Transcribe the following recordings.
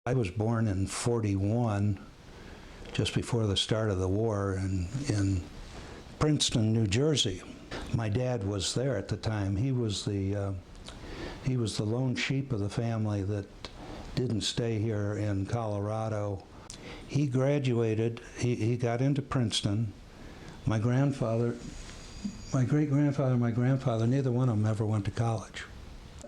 I was born in '41, just before the start of the war, in Princeton, New Jersey. My dad was there at the time. He was the lone sheep of the family that didn't stay here in Colorado. He graduated, he got into Princeton. My grandfather, my great-grandfather, my grandfather, neither one of them ever went to college.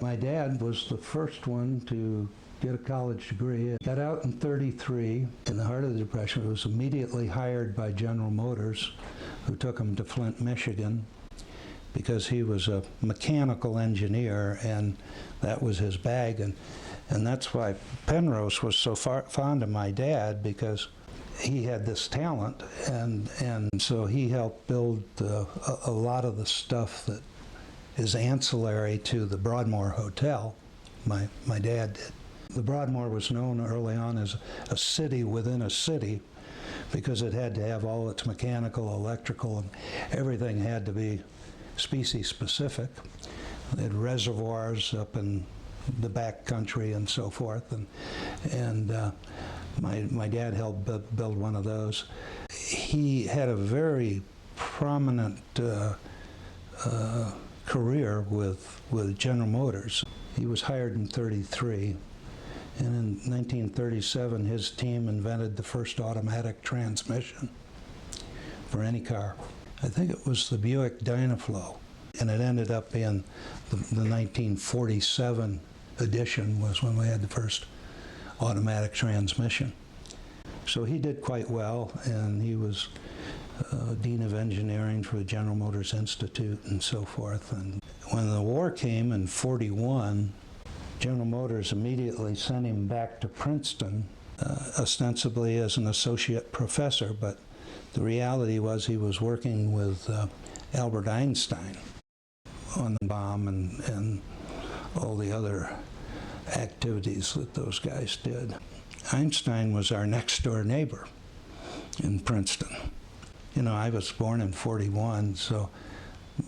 My dad was the first one to get a college degree. Got out in '33, in the heart of the Depression. Was immediately hired by General Motors, who took him to Flint, Michigan, because he was a mechanical engineer, and that was his bag. And that's why Penrose was so fond of my dad, because he had this talent, and so he helped build a lot of the stuff that is ancillary to the Broadmoor Hotel. My dad did. The Broadmoor was known early on as a city within a city, because it had to have all its mechanical, electrical, and everything had to be species specific. They had reservoirs up in the back country and so forth, and my dad helped build one of those. He had a very prominent career with General Motors. He was hired in '33, and in 1937 his team invented the first automatic transmission for any car. I think it was the Buick Dynaflow, and it ended up being the 1947 edition was when we had the first automatic transmission. So he did quite well, and he was Dean of Engineering for the General Motors Institute and so forth. And when the war came in '41, General Motors immediately sent him back to Princeton, ostensibly as an associate professor, but the reality was he was working with Albert Einstein on the bomb and all the other activities that those guys did. Einstein was our next door neighbor in Princeton. You know, I was born in '41, so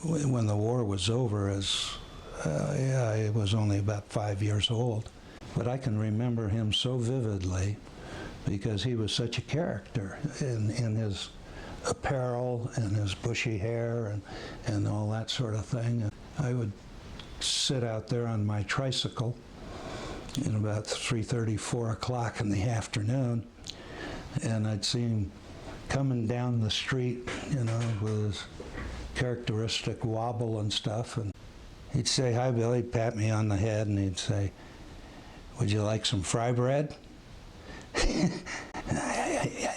when the war was over, I was only about 5 years old. But I can remember him so vividly because he was such a character in his apparel and his bushy hair and all that sort of thing. And I would sit out there on my tricycle in about 3:30, 4 o'clock in the afternoon, and I'd see him coming down the street, you know, with his characteristic wobble and stuff, and he'd say, "Hi, Bill." He'd pat me on the head and he'd say, "Would you like some fry bread?"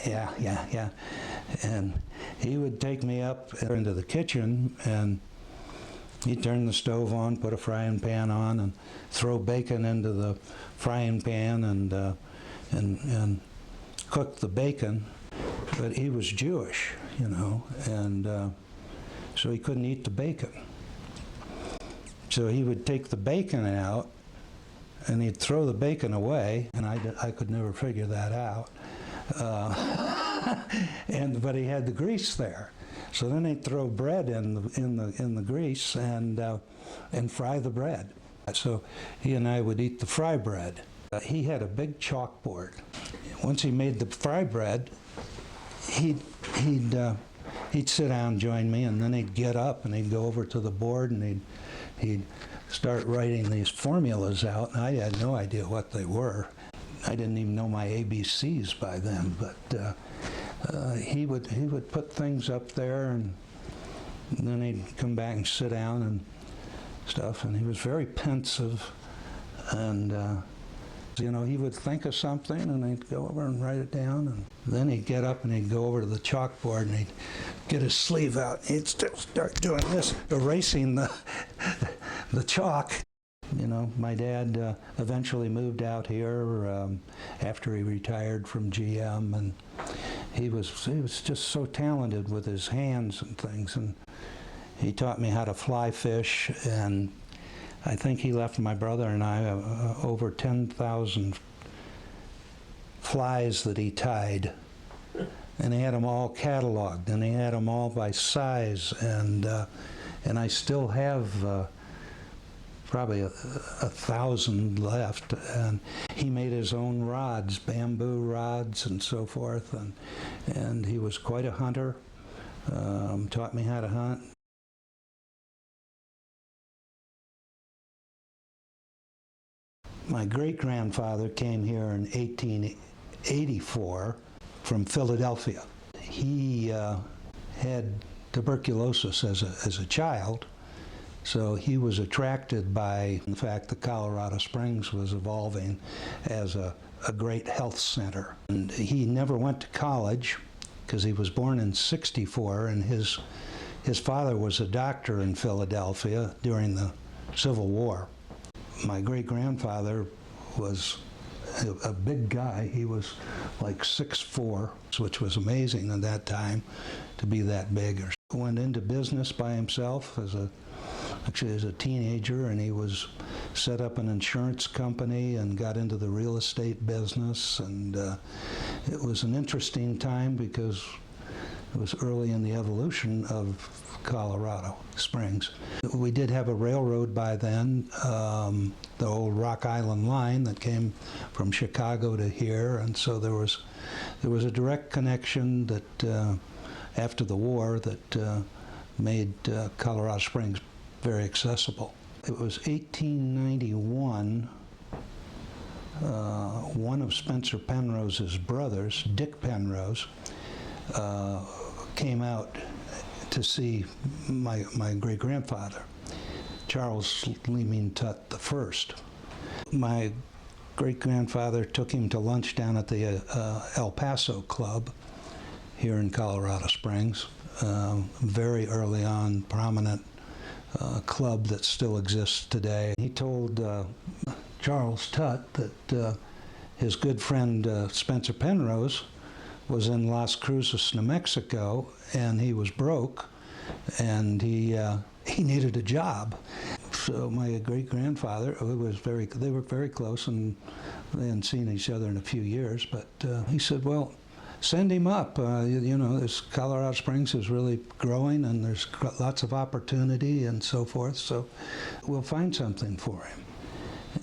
Yeah. And he would take me up into the kitchen, and he'd turn the stove on, put a frying pan on, and throw bacon into the frying pan and cook the bacon. But he was Jewish, you know, and so he couldn't eat the bacon. So he would take the bacon out, and he'd throw the bacon away, and I could never figure that out. But he had the grease there. So then he'd throw bread in the grease and fry the bread. So he and I would eat the fry bread. He had a big chalkboard. Once he made the fry bread, he'd sit down and join me, and then he'd get up and he'd go over to the board and he'd start writing these formulas out, and I had no idea what they were. I didn't even know my ABCs by then, but he would put things up there, and then he'd come back and sit down and stuff, and he was very pensive, and you know, he would think of something and he'd go over and write it down, and then he'd get up and he'd go over to the chalkboard and he'd get his sleeve out and he'd still start doing this, erasing the chalk. You know, my dad eventually moved out here after he retired from GM, and he was just so talented with his hands and things, and he taught me how to fly fish, and I think he left my brother and I over 10,000 flies that he tied, and he had them all cataloged, and he had them all by size, and I still have probably 1,000 left, and he made his own rods, bamboo rods and so forth, and he was quite a hunter, taught me how to hunt. My great-grandfather came here in 1884 from Philadelphia. He had tuberculosis as a child, so he was attracted by the fact that Colorado Springs was evolving as a great health center. And he never went to college because he was born in '64, and his father was a doctor in Philadelphia during the Civil War. My great-grandfather was a big guy. He was like 6'4", which was amazing at that time to be that big. Went into business by himself actually as a teenager, and he set up an insurance company and got into the real estate business, and it was an interesting time because it was early in the evolution of Colorado Springs. We did have a railroad by then, the old Rock Island line that came from Chicago to here, and so there was a direct connection that after the war that made Colorado Springs very accessible. It was 1891. One of Spencer Penrose's brothers, Dick Penrose, came out to see my great-grandfather, Charles Leeming Tutt the First. My great-grandfather took him to lunch down at the El Paso Club here in Colorado Springs, very early on, prominent club that still exists today. He told Charles Tutt that his good friend Spencer Penrose was in Las Cruces, New Mexico, and he was broke, and he needed a job. So my great-grandfather, they were very close, and they hadn't seen each other in a few years, but he said, well, send him up. This Colorado Springs is really growing, and there's lots of opportunity and so forth, so we'll find something for him.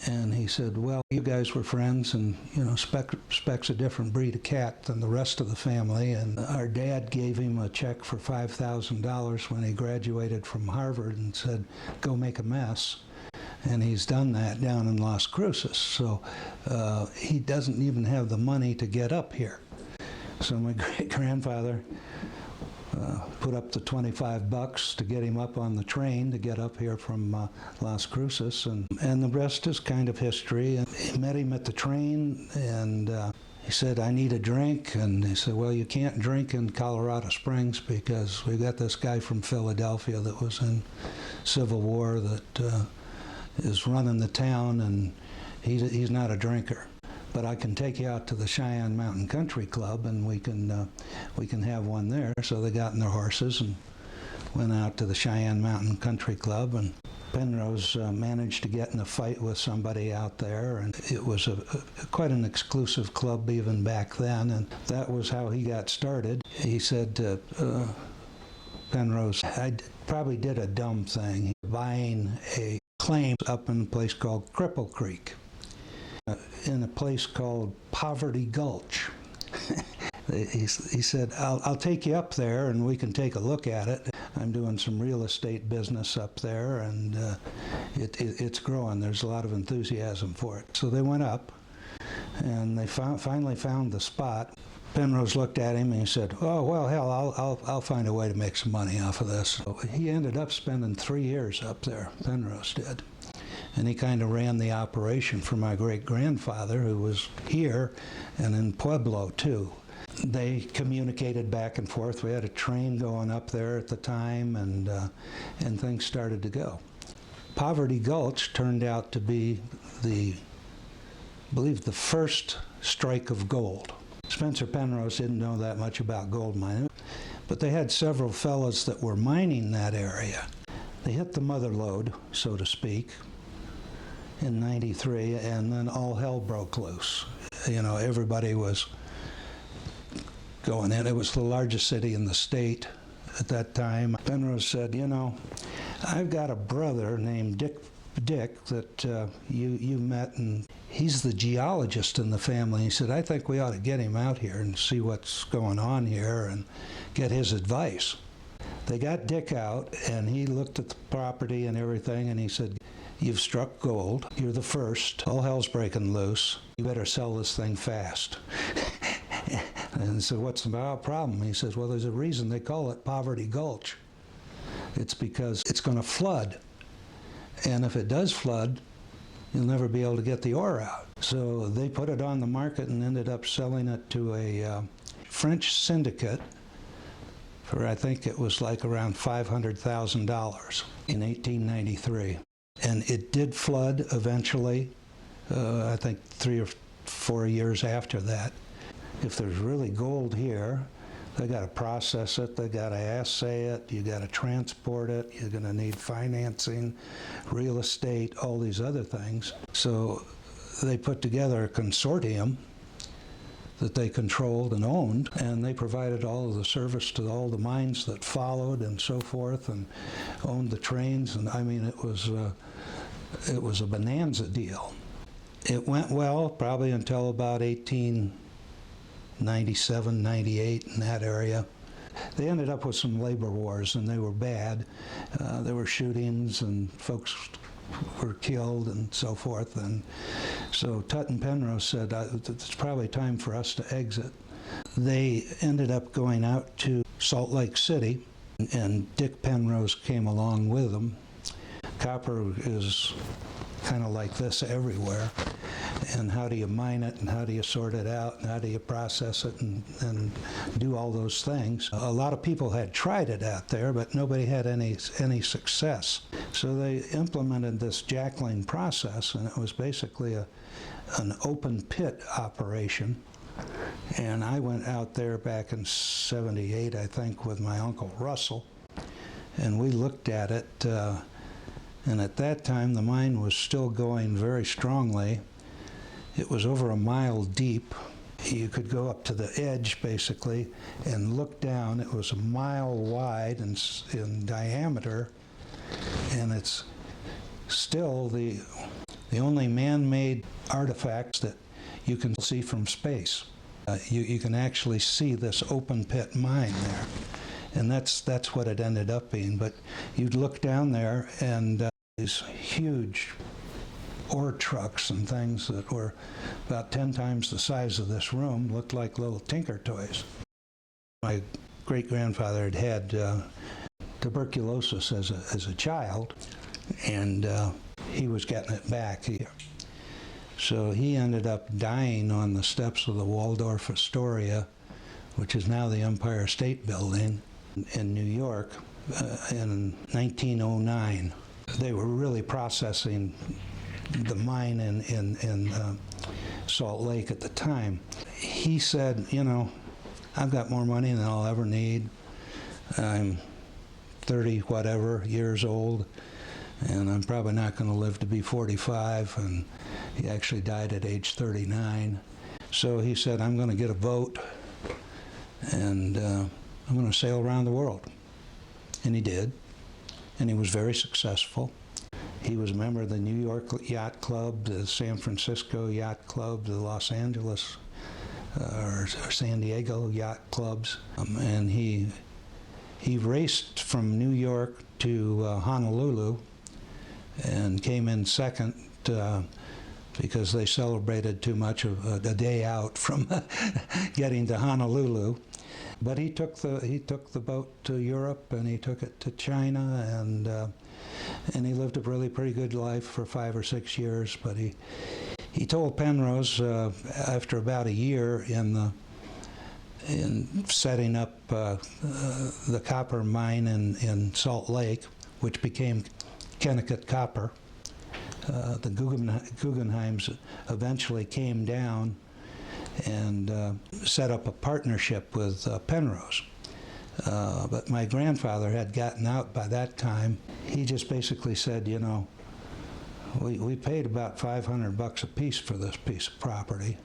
And he said, well, you guys were friends, and, Speck's a different breed of cat than the rest of the family. And our dad gave him a check for $5,000 when he graduated from Harvard and said, go make a mess. And he's done that down in Las Cruces. So he doesn't even have the money to get up here. So my great-grandfather put up the $25 to get him up on the train to get up here from Las Cruces, and the rest is kind of history. And he met him at the train, and he said, I need a drink, and he said, well, you can't drink in Colorado Springs because we got this guy from Philadelphia that was in Civil War that is running the town, and he's not a drinker. But I can take you out to the Cheyenne Mountain Country Club, and we can have one there. So they got in their horses and went out to the Cheyenne Mountain Country Club, and Penrose managed to get in a fight with somebody out there, and it was quite an exclusive club even back then, and that was how he got started. He said to Penrose, I probably did a dumb thing, buying a claim up in a place called Cripple Creek, in a place called Poverty Gulch. He said, I'll take you up there and we can take a look at it. I'm doing some real estate business up there, and it's growing. There's a lot of enthusiasm for it. So they went up, and they finally found the spot. Penrose looked at him and he said, oh, well, hell, I'll find a way to make some money off of this. So he ended up spending 3 years up there, Penrose did. And he kind of ran the operation for my great-grandfather, who was here and in Pueblo, too. They communicated back and forth. We had a train going up there at the time, and things started to go. Poverty Gulch turned out to be I believe the first strike of gold. Spencer Penrose didn't know that much about gold mining, but they had several fellows that were mining that area. They hit the mother lode, so to speak, in '93, and then all hell broke loose. Everybody was going in. It was the largest city in the state at that time. Penrose said, I've got a brother named Dick that you met, and he's the geologist in the family. He said, I think we ought to get him out here and see what's going on here and get his advice. They got Dick out, and he looked at the property and everything, and he said, you've struck gold. You're the first. All hell's breaking loose. You better sell this thing fast. And I said, what's the problem? He says, well, there's a reason they call it Poverty Gulch. It's because it's going to flood. And if it does flood, you'll never be able to get the ore out. So they put it on the market and ended up selling it to a French syndicate for, I think it was like around $500,000 in 1893. And it did flood eventually, I think 3 or 4 years after that. If there's really gold here, they got to process it, they got to assay it, you got to transport it, you're going to need financing, real estate, all these other things. So they put together a consortium that they controlled and owned, and they provided all of the service to all the mines that followed and so forth, and owned the trains. And I mean, it was a bonanza deal. It went well probably until about 1897, 98 in that area. They ended up with some labor wars, and they were bad. There were shootings, and folks were killed and so forth. And so Tutt and Penrose said, it's probably time for us to exit. They ended up going out to Salt Lake City, and Dick Penrose came along with them. Copper is kind of like this everywhere. And how do you mine it, and how do you sort it out, and how do you process it, and do all those things. A lot of people had tried it out there, but nobody had any success. So they implemented this jackling process, and it was basically an open pit operation. And I went out there back in '78, I think, with my Uncle Russell, and we looked at it, and at that time the mine was still going very strongly. It was over a mile deep. You could go up to the edge, basically, and look down. It was a mile wide in diameter, and it's still the only man-made artifacts that you can see from space. You can actually see this open pit mine there, and that's what it ended up being. But you'd look down there, and these huge ore trucks and things that were about 10 times the size of this room looked like little tinker toys. My great-grandfather had tuberculosis as a child, and he was getting it back here. So he ended up dying on the steps of the Waldorf Astoria, which is now the Empire State Building in New York, in 1909. They were really processing the mine in Salt Lake at the time. He said, you know, I've got more money than I'll ever need. I'm 30 whatever years old, and I'm probably not going to live to be 45, and he actually died at age 39. So he said, I'm going to get a boat, and I'm going to sail around the world. And he did, and he was very successful. He was a member of the New York Yacht Club, the San Francisco Yacht Club, the Los Angeles or San Diego Yacht Clubs. And he raced from New York to Honolulu and came in second because they celebrated too much of a day out from getting to Honolulu. But he took the boat to Europe, and he took it to China, and he lived a really pretty good life for 5 or 6 years. But he told Penrose after about a year in setting up the copper mine in Salt Lake, which became Kennecott Copper. The Guggenheims eventually came down and set up a partnership with Penrose. But my grandfather had gotten out by that time. He just basically said, you know, we paid about $500 a piece for this piece of property.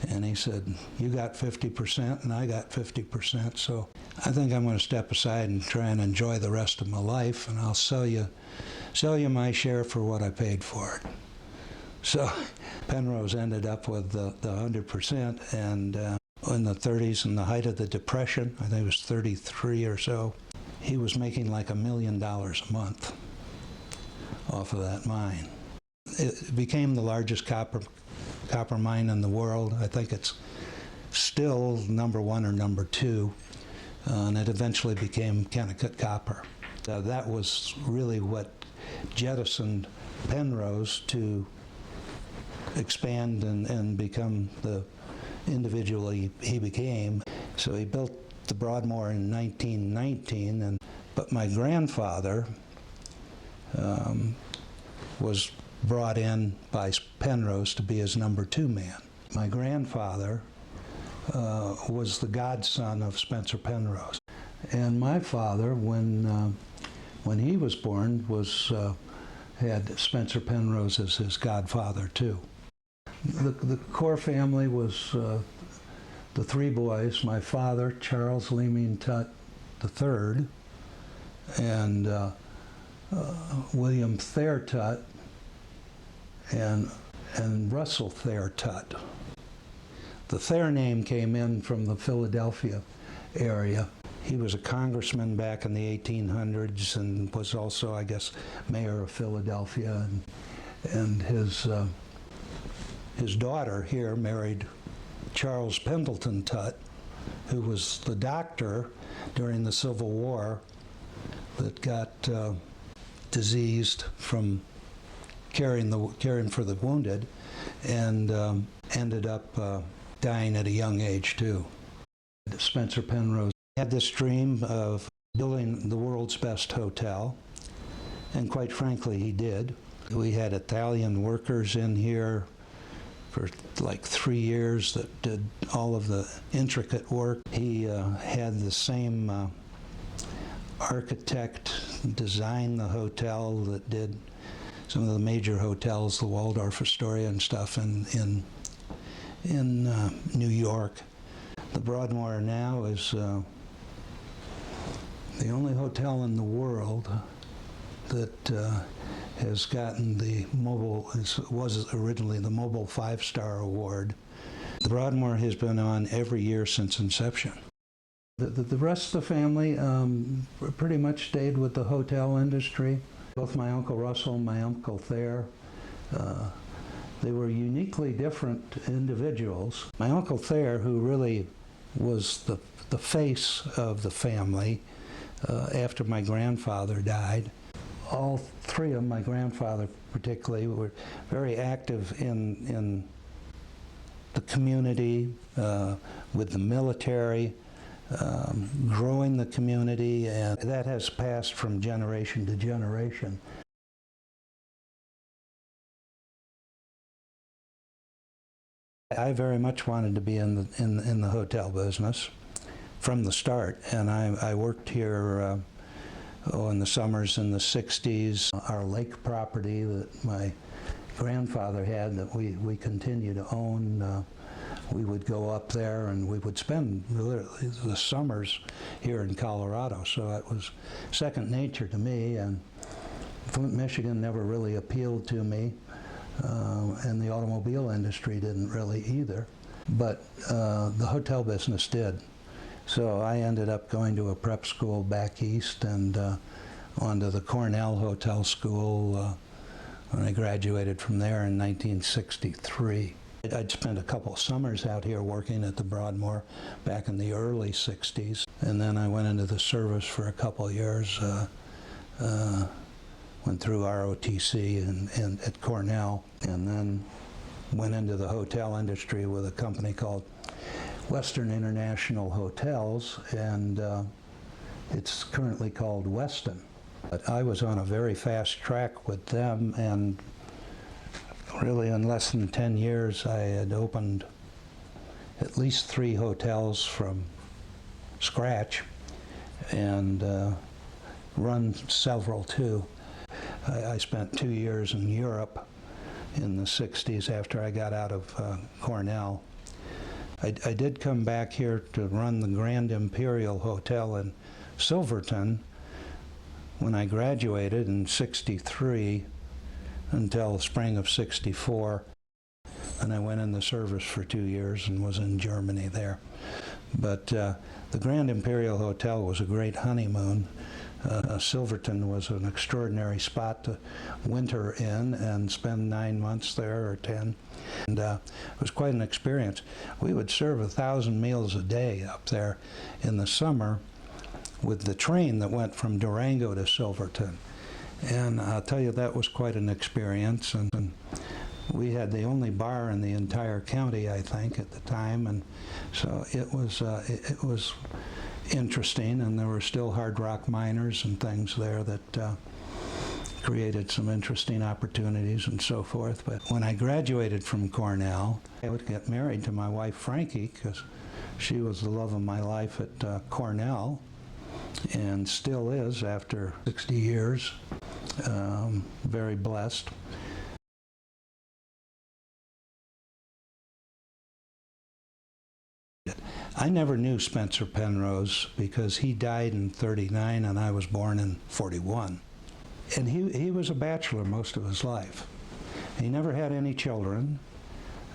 And he said, you got 50% and I got 50%, so I think I'm going to step aside and try and enjoy the rest of my life, and I'll sell you sell you my share for what I paid for it. So Penrose ended up with the 100%, and in the 30s, in the height of the Depression, I think it was 33 or so, he was making like $1 million a month off of that mine. It became the largest copper mine in the world. I think it's still number 1 or number 2, and it eventually became Kennecott Copper. That was really what jettisoned Penrose to expand and become the individual he became. So he built the Broadmoor in 1919, but my grandfather was brought in by Penrose to be his number 2 man. My grandfather was the godson of Spencer Penrose, and my father, when he was born, had Spencer Penrose as his godfather too. The core family was the 3 boys: my father, Charles Leeming Tutt III, and William Thayer Tutt, and Russell Thayer Tutt. The Thayer name came in from the Philadelphia area. He was a congressman back in the 1800s and was also, I guess, mayor of Philadelphia. And his daughter here married Charles Pendleton Tutt, who was the doctor during the Civil War that got diseased from caring for the wounded, and ended up dying at a young age too. Spencer Penrose had this dream of building the world's best hotel, and quite frankly, he did. We had Italian workers in here for like 3 years that did all of the intricate work. He had the same architect design the hotel that did some of the major hotels, the Waldorf Astoria and stuff in New York. The Broadmoor now is the only hotel in the world that has gotten the was originally the Mobile 5-Star Award. The Broadmoor has been on every year since inception. The rest of the family pretty much stayed with the hotel industry. Both my Uncle Russell and my Uncle Thayer, they were uniquely different individuals. My Uncle Thayer, who really was the face of the family after my grandfather died. All 3 of them, my grandfather particularly, were very active in the community, with the military, growing the community, and that has passed from generation to generation. I very much wanted to be in the hotel business from the start, and I worked here in the summers in the 60s. Our lake property that my grandfather had that we continue to own, we would go up there and we would spend literally the summers here in Colorado, so it was second nature to me. And Flint, Michigan never really appealed to me, and the automobile industry didn't really either, but the hotel business did. So I ended up going to a prep school back east and onto the Cornell Hotel School when I graduated from there in 1963. I'd spent a couple of summers out here working at the Broadmoor back in the early 60s, and then I went into the service for a couple of years, went through ROTC and at Cornell, and then went into the hotel industry with a company called Westin International Hotels, and it's currently called Westin. But I was on a very fast track with them, and really in less than 10 years I had opened at least 3 hotels from scratch, and run several too. I spent 2 years in Europe in the 60s after I got out of Cornell. I did come back here to run the Grand Imperial Hotel in Silverton, when I graduated in '63 until the spring of '64. And I went in the service for 2 years and was in Germany there. But the Grand Imperial Hotel was a great honeymoon. Silverton was an extraordinary spot to winter in and spend 9 months there, or 10. And it was quite an experience. We would serve 1,000 meals a day up there in the summer with the train that went from Durango to Silverton. And I'll tell you, that was quite an experience. And we had the only bar in the entire county, I think, at the time, and so it was interesting. And there were still hard rock miners and things there that created some interesting opportunities and so forth. But when I graduated from Cornell, I would get married to my wife Frankie, because she was the love of my life at Cornell, and still is after 60 years. Very blessed. I never knew Spencer Penrose because he died in '39 and I was born in '41. And he was a bachelor most of his life. He never had any children,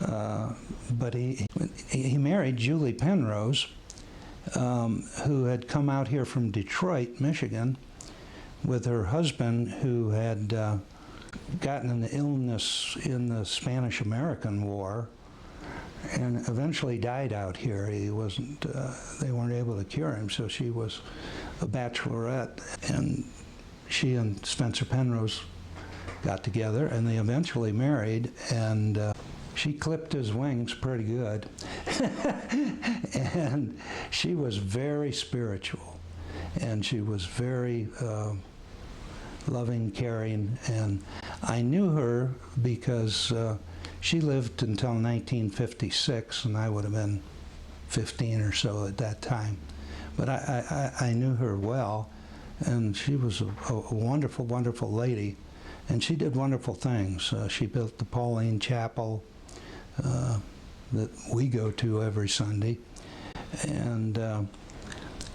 but he married Julie Penrose, who had come out here from Detroit, Michigan, with her husband, who had gotten an illness in the Spanish-American War and eventually died out here. He wasn't, they weren't able to cure him, so she was a bachelorette. And she and Spencer Penrose got together, and they eventually married, and she clipped his wings pretty good. And she was very spiritual, and she was very loving, caring, and I knew her because she lived until 1956, and I would have been 15 or so at that time. But I knew her well, and she was a wonderful, wonderful lady, and she did wonderful things. She built the Pauline Chapel that we go to every Sunday, and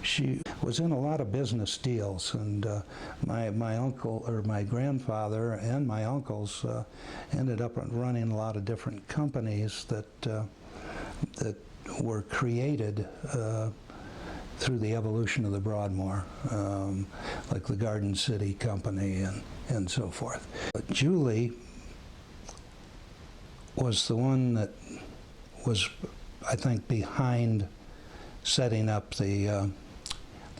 she was in a lot of business deals, and my uncle, or my grandfather and my uncles ended up running a lot of different companies that were created through the evolution of the Broadmoor, like the Garden City Company and so forth. But Julie was the one that was, I think, behind setting up the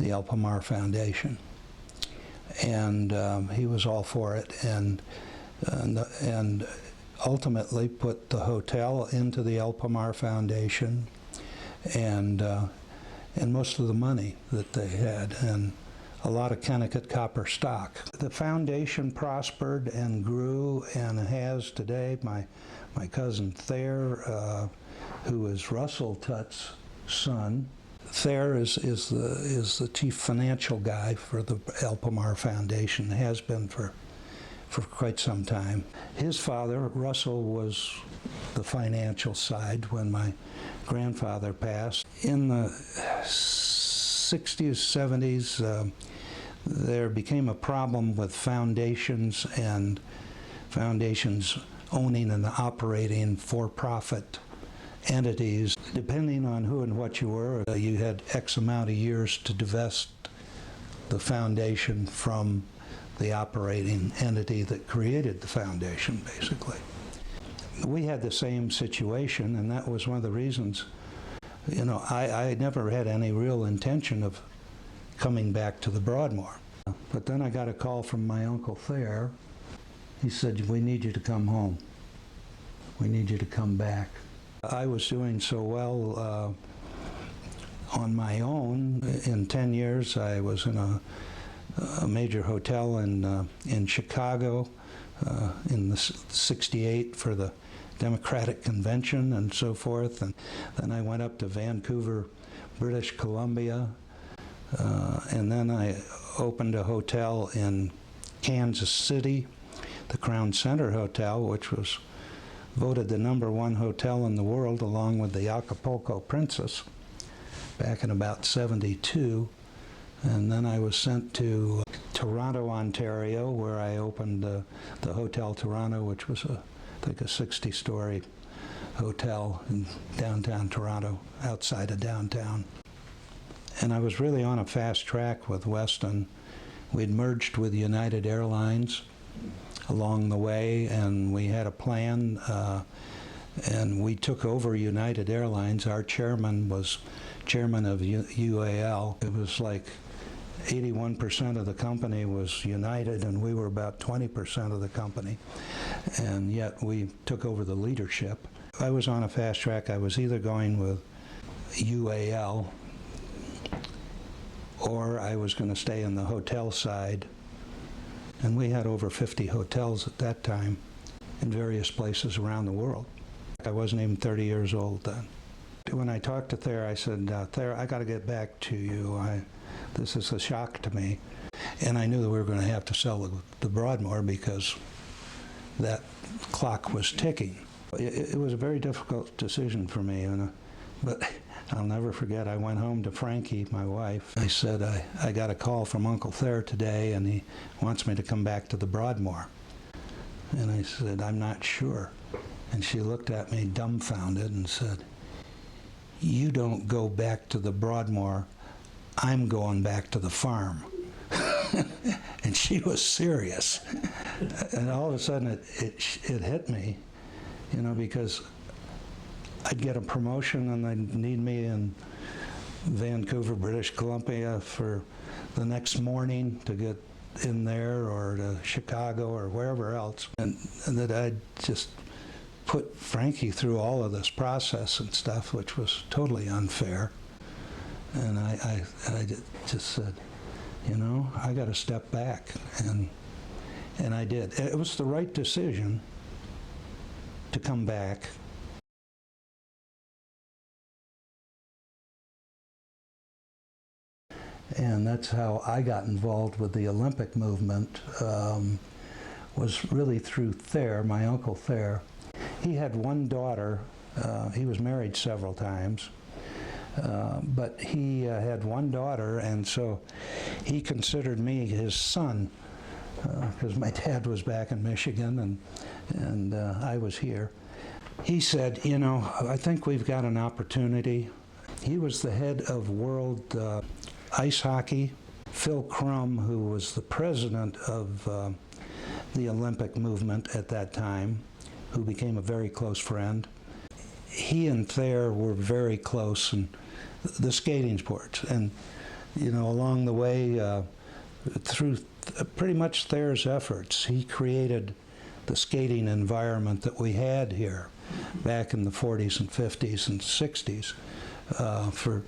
El Pomar Foundation, and he was all for it, and ultimately put the hotel into the El Pomar Foundation, and most of the money that they had, and a lot of Kennecott copper stock. The foundation prospered and grew, and has today. My cousin Thayer, who is Russell Tutt's son. Thayer is the chief financial guy for the El Pomar Foundation, has been for quite some time. His father, Russell, was the financial side when my grandfather passed. In the 60s, 70s, there became a problem with foundations and foundations owning and operating for-profit entities. Depending on who and what you were, you had X amount of years to divest the foundation from the operating entity that created the foundation, basically. We had the same situation, and that was one of the reasons, you know, I never had any real intention of coming back to the Broadmoor. But then I got a call from my Uncle Thayer. He said, "We need you to come home. We need you to come back." I was doing so well on my own. In 10 years, I was in a major hotel in Chicago in the '68 for the Democratic Convention and so forth. And then I went up to Vancouver, British Columbia, and then I opened a hotel in Kansas City, the Crown Center Hotel, which was voted the #1 hotel in the world, along with the Acapulco Princess, back in about '72. And then I was sent to Toronto, Ontario, where I opened the Hotel Toronto, which was I think a 60-story hotel in downtown Toronto, outside of downtown. And I was really on a fast track with Westin. We'd merged with United Airlines along the way, and we had a plan, and we took over United Airlines. Our chairman was chairman of UAL. It was like 81% of the company was United, and we were about 20% of the company, and yet we took over the leadership. I was on a fast track. I was either going with UAL or I was going to stay in the hotel side. And we had over 50 hotels at that time in various places around the world. I wasn't even 30 years old then. When I talked to Thayer, I said, Thayer, I got to get back to you. This is a shock to me. And I knew that we were going to have to sell the Broadmoor because that clock was ticking. It was a very difficult decision for me, but I'll never forget, I went home to Frankie, my wife. I said, I got a call from Uncle Thayer today, and he wants me to come back to the Broadmoor. And I said, I'm not sure. And she looked at me dumbfounded and said, you don't go back to the Broadmoor, I'm going back to the farm. And she was serious. And all of a sudden it hit me, because I'd get a promotion and they'd need me in Vancouver, British Columbia for the next morning to get in there, or to Chicago or wherever else. And that I'd just put Frankie through all of this process and stuff, which was totally unfair. And I just said, I got to step back. And I did. It was the right decision to come back. And that's how I got involved with the Olympic movement, was really through Thayer, my Uncle Thayer. He had one daughter. He was married several times, but he had one daughter, and so he considered me his son, because my dad was back in Michigan and I was here. He said, I think we've got an opportunity. He was the head of world ice hockey. Phil Crum, who was the president of the Olympic movement at that time, who became a very close friend. He and Thayer were very close in the skating sports. And, along the way, through pretty much Thayer's efforts, he created the skating environment that we had here back in the 40s and 50s and 60s. For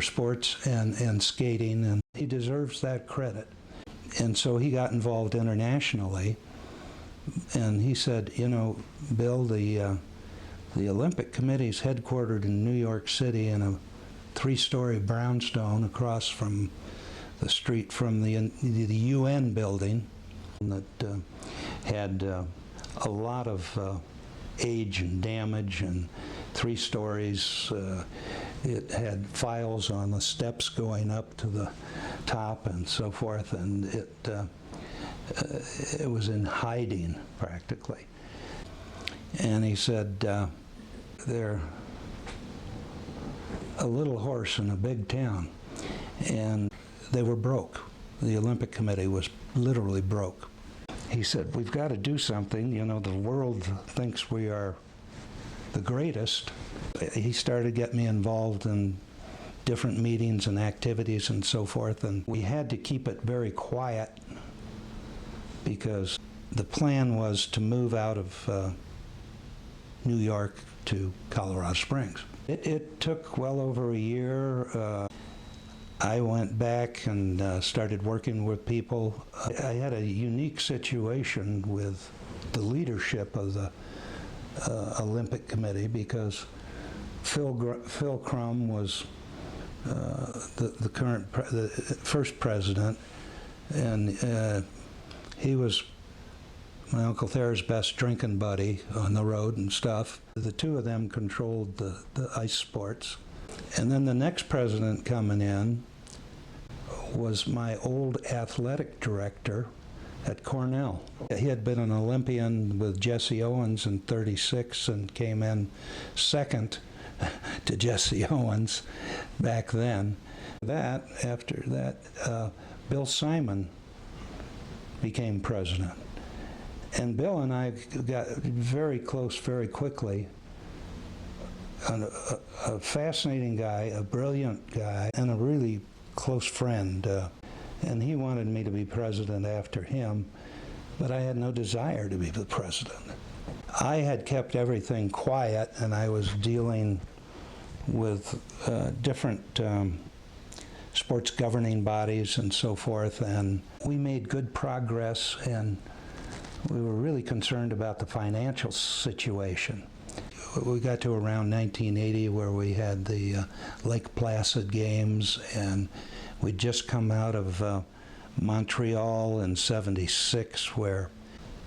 sports and skating, and he deserves that credit. And so he got involved internationally, and he said, Bill, the Olympic Committee is headquartered in New York City in a 3-story brownstone across from the street from the UN building that had a lot of age and damage, and 3 stories. It had files on the steps going up to the top and so forth, and it was in hiding practically. And he said, they're a little horse in a big town, and they were broke. The Olympic Committee was literally broke. He said, we've got to do something. The world thinks we are the greatest. He started getting me involved in different meetings and activities and so forth, and we had to keep it very quiet because the plan was to move out of New York to Colorado Springs. It took well over a year. I went back and started working with people. I had a unique situation with the leadership of the Olympic Committee because Phil Crum was the first president, and he was my Uncle Thayer's best drinking buddy on the road and stuff. The two of them controlled the ice sports. And then the next president coming in was my old athletic director at Cornell. He had been an Olympian with Jesse Owens in '36 and came in second to Jesse Owens back then. After that, Bill Simon became president. And Bill and I got very close very quickly. A fascinating guy, a brilliant guy, and a really close friend. And he wanted me to be president after him, but I had no desire to be the president. I had kept everything quiet, and I was dealing with different sports governing bodies and so forth, and we made good progress, and we were really concerned about the financial situation. We got to around 1980 where we had the Lake Placid Games, and we'd just come out of Montreal in '76, where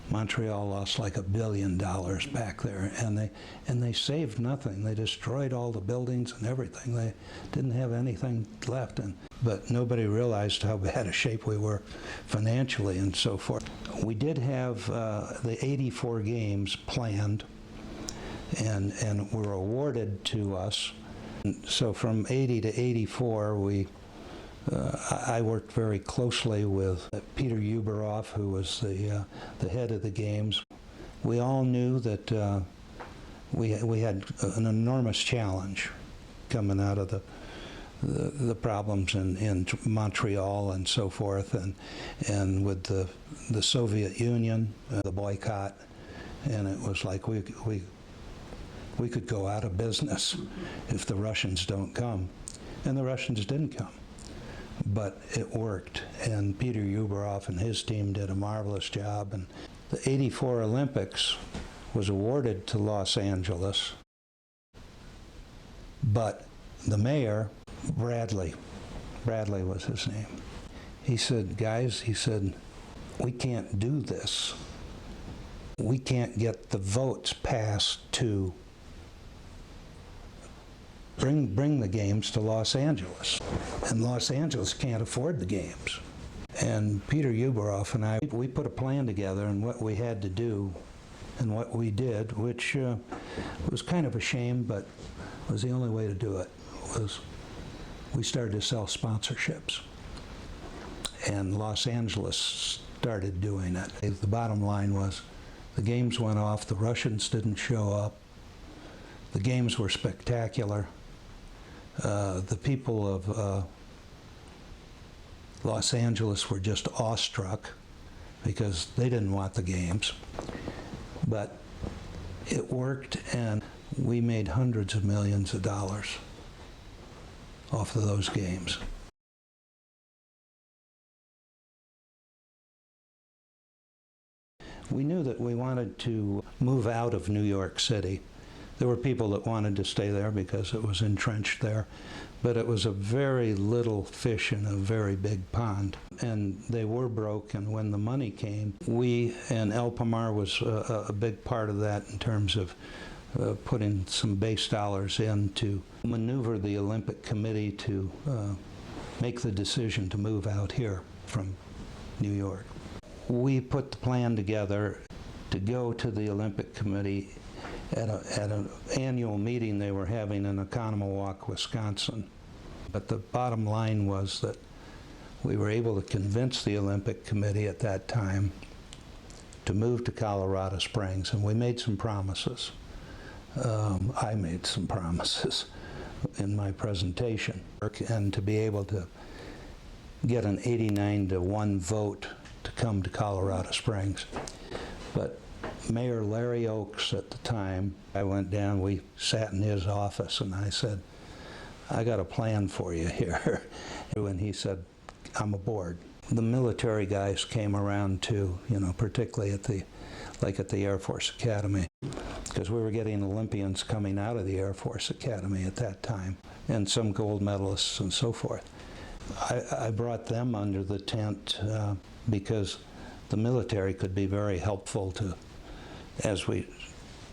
Montreal lost like $1 billion back there, and they saved nothing. They destroyed all the buildings and everything. They didn't have anything left, but nobody realized how bad a shape we were financially and so forth. We did have the '84 games planned, and were awarded to us. So from '80 to '84, I worked very closely with Peter Uberoff, who was the head of the games. We all knew that we had an enormous challenge coming out of the problems in Montreal and so forth, and with the Soviet Union, the boycott, and it was like we could go out of business if the Russians don't come, and the Russians didn't come. But it worked, and Peter Uberoff and his team did a marvelous job. And the '84 Olympics was awarded to Los Angeles, but the mayor, Bradley was his name, he said, guys, he said, we can't do this. We can't get the votes passed to bring the games to Los Angeles. And Los Angeles can't afford the games. And Peter Uberoff and I, we put a plan together and what we had to do and what we did, which was kind of a shame, but was the only way to do it, was we started to sell sponsorships. And Los Angeles started doing it. The bottom line was the games went off, the Russians didn't show up, the games were spectacular. The people of Los Angeles were just awestruck because they didn't want the games. But it worked, and we made hundreds of millions of dollars off of those games. We knew that we wanted to move out of New York City. There were people that wanted to stay there because it was entrenched there, but it was a very little fish in a very big pond, and they were broke, and when the money came, we, and El Pomar was a big part of that in terms of putting some base dollars in to maneuver the Olympic Committee to make the decision to move out here from New York. We put the plan together to go to the Olympic Committee at an annual meeting they were having in Oconomowoc, Wisconsin. But the bottom line was that we were able to convince the Olympic Committee at that time to move to Colorado Springs, and we made some promises. I made some promises in my presentation, and to be able to get an 89-1 vote to come to Colorado Springs. But Mayor Larry Oaks at the time, I went down, we sat in his office, and I said, I got a plan for you here. And he said, I'm aboard. The military guys came around too, particularly at the Air Force Academy, because we were getting Olympians coming out of the Air Force Academy at that time, and some gold medalists and so forth. I brought them under the tent because the military could be very helpful to, as we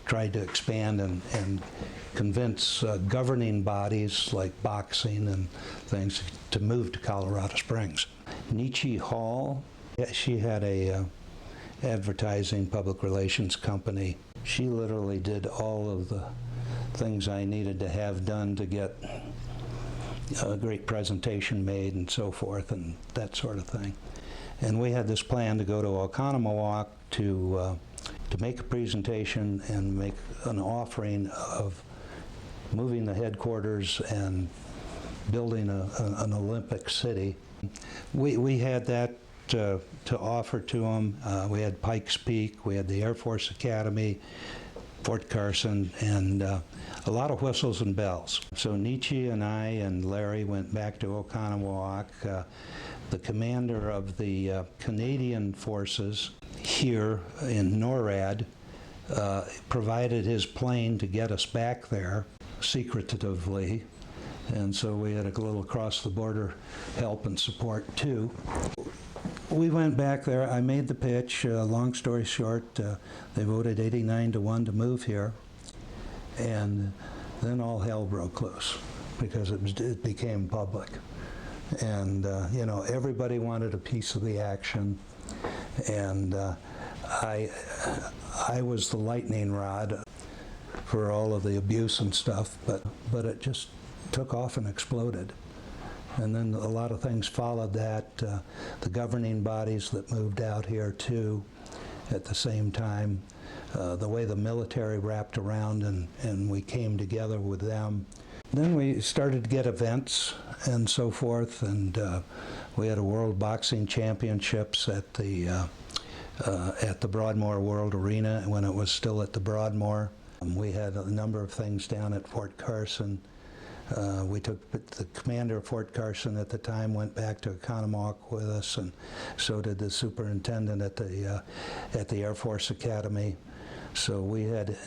tried to expand and convince governing bodies like boxing and things to move to Colorado Springs. Nietzsche Hall, she had a advertising public relations company. She literally did all of the things I needed to have done to get a great presentation made and so forth and that sort of thing. And we had this plan to go to Oconomowoc to make a presentation and make an offering of moving the headquarters and building an Olympic city. We had that to offer to them. We had Pikes Peak, we had the Air Force Academy, Fort Carson, and a lot of whistles and bells. So Nietzsche and I and Larry went back to Oconomowoc. The commander of the Canadian forces here in NORAD provided his plane to get us back there secretively, and so we had a little across-the-border help and support too. We went back there. I made the pitch. Long story short, they voted 89-1 to move here, and then all hell broke loose because it became public. And you know, everybody wanted a piece of the action, and I was the lightning rod for all of the abuse and stuff, but it just took off and exploded. And then a lot of things followed that. The governing bodies that moved out here too at the same time, the way the military wrapped around and we came together with them. Then we started to get events and so forth, and we had a World Boxing Championships at the Broadmoor World Arena when it was still at the Broadmoor. We had a number of things down at Fort Carson. We took the commander of Fort Carson at the time went back to Oconomowoc with us, and so did the superintendent at the Air Force Academy. So we had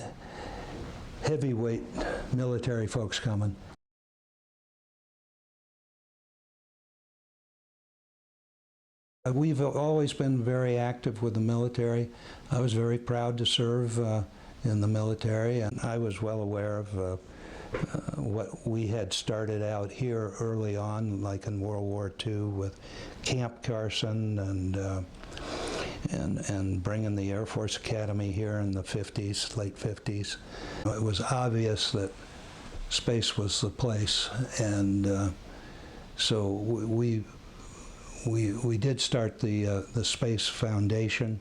heavyweight military folks coming. We've always been very active with the military. I was very proud to serve in the military, and I was well aware of what we had started out here early on, like in World War II with Camp Carson and bringing the Air Force Academy here in the 50s, late 50s. It was obvious that space was the place, and so we did start the Space Foundation,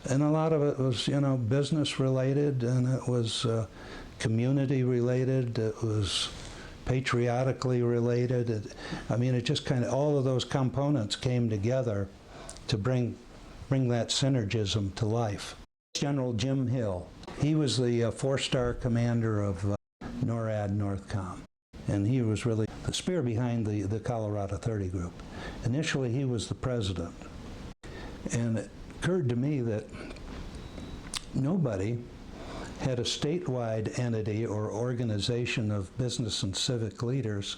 and a lot of it was, you know, business related, and it was community related, it was patriotically related. I mean, it just kind of, all of those components came together to bring that synergism to life. General Jim Hill, he was the four-star commander of NORAD Northcom, and he was really the spear behind the Colorado 30 group. Initially, he was the president, and it occurred to me that nobody had a statewide entity or organization of business and civic leaders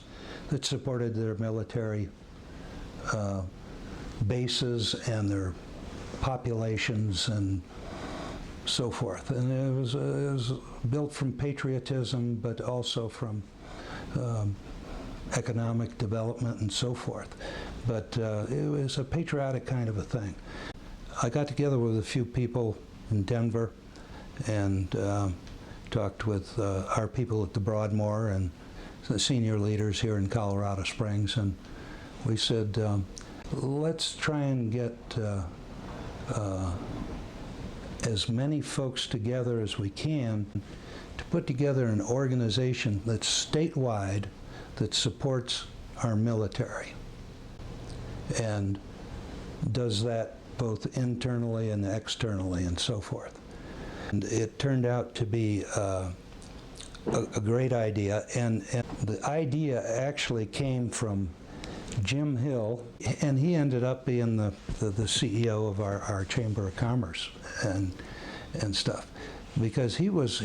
that supported their military bases and their populations and so forth. And it was built from patriotism, but also from economic development and so forth. But it was a patriotic kind of a thing. I got together with a few people in Denver and talked with our people at the Broadmoor and the senior leaders here in Colorado Springs, and we said, let's try and get as many folks together as we can to put together an organization that's statewide that supports our military and does that both internally and externally and so forth. And it turned out to be a great idea, and the idea actually came from Jim Hill, and he ended up being the CEO of our Chamber of Commerce and stuff, because he was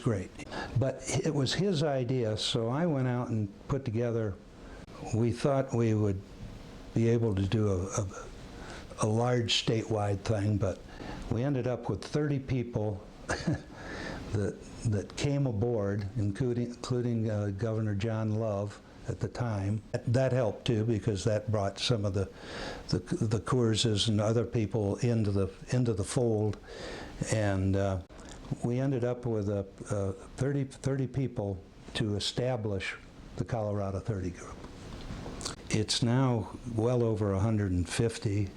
great. But it was his idea, so I went out and put together, we thought we would be able to do a large statewide thing, but we ended up with 30 people that came aboard, including Governor John Love at the time. That helped too, because that brought some of the Coorses and other people into the fold, and we ended up with 30 people to establish the Colorado 30 group. It's now well over 150.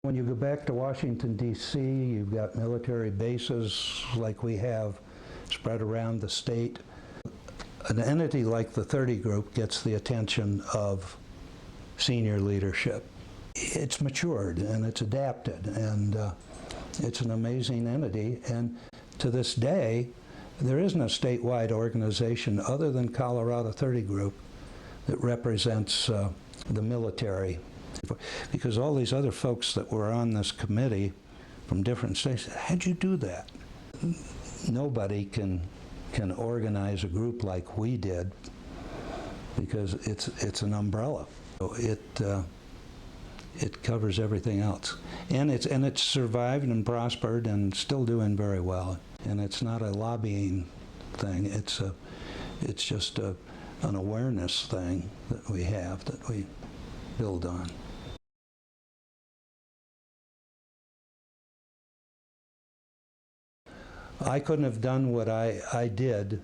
When you go back to Washington, D.C., you've got military bases like we have spread around the state. An entity like the 30 group gets the attention of senior leadership. It's matured and it's adapted, and it's an amazing entity. And to this day, there isn't a statewide organization other than Colorado 30 Group that represents the military. Because all these other folks that were on this committee from different states said, how'd you do that? Nobody can organize a group like we did, because it's an umbrella. So it covers everything else, and it's survived and prospered and still doing very well. And it's not a lobbying thing. It's just an awareness thing that we have, that we build on. I couldn't have done what I did,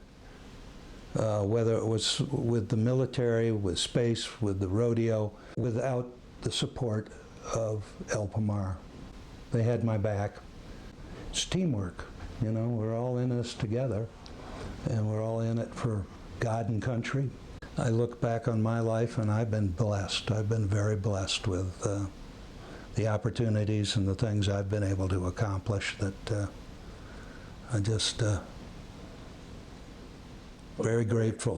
whether it was with the military, with space, with the rodeo, without the support of El Pomar. They had my back. It's teamwork, you know, we're all in this together, and we're all in it for God and country. I look back on my life and I've been blessed. I've been very blessed with the opportunities and the things I've been able to accomplish, that I'm just very grateful.